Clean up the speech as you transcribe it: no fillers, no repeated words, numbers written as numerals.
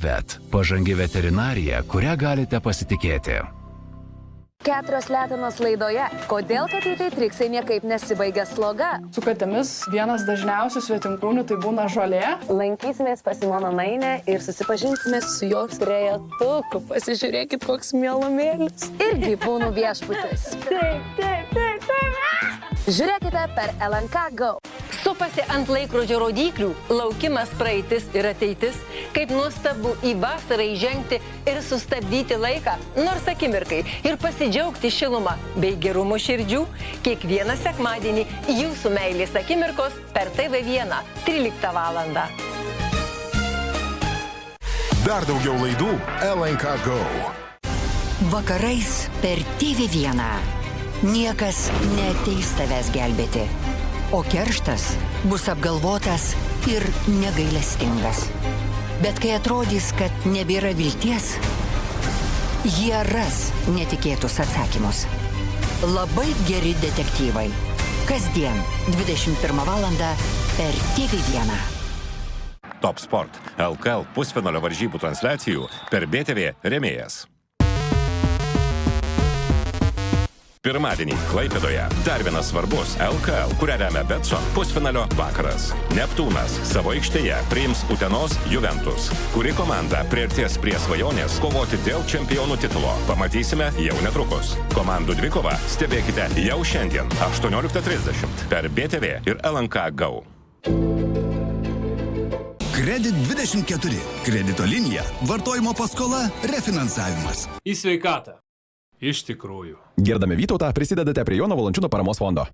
Intervet – pažangi veterinarija, kurią galite pasitikėti. Keturios Letenos laidoje. Kodėl katytei triksai niekaip nesibaigia sloga? Su katėmis vienas dažniausių svetimkūnių tai būna žolė. Lankysimės pas Simoną Nainę ir susipažinsime su jos trejetuku. Pasižiūrėkit, koks mielumėlis. Ir gyvūnų viešbutis. Taip. Žiūrėkite per LNK Go. Supasi ant laikrodžio rodyklių, laukimas praeitis ir ateitis, kaip nuostabu į vasarą įžengti ir sustabdyti laiką, nors akimirkai, ir pasidžiaugti šilumą bei gerumo širdžių, kiekvieną sekmadienį jūsų meilės akimirkos per TV1 13 valandą. Dar daugiau laidų LNK Go. Vakarais per TV1. Niekas neateis tavęs gelbėti. O kerštas bus apgalvotas ir negailestingas. Bet kai atrodys, kad nebėra vilties, jie ras netikėtus atsakymus. Labai geri detektyvai. Kasdien 21 valandą per TV1. Top Sport LKL pusfinalio varžybų transliacijų per BTV rėmėjas. Pirmadienį Klaipėdoje dar vienas svarbus LKL, kurią remia Betson pusfinalio vakaras. Neptūnas savo aikštėje priims Utenos Juventus. Kuri komanda priartės prie svajonės kovoti dėl čempionų titulo. Pamatysime jau netrukus. Komandų dvikovą stebėkite jau šiandien 18:30 per BTV ir LNK Go. Kredit 24. Kredito linija. Vartojimo paskola. Refinansavimas. Į sveikatą. Iš tikrųjų. Girdami Vytautą prisidedate prie Jono Valančiūno paramos fondo.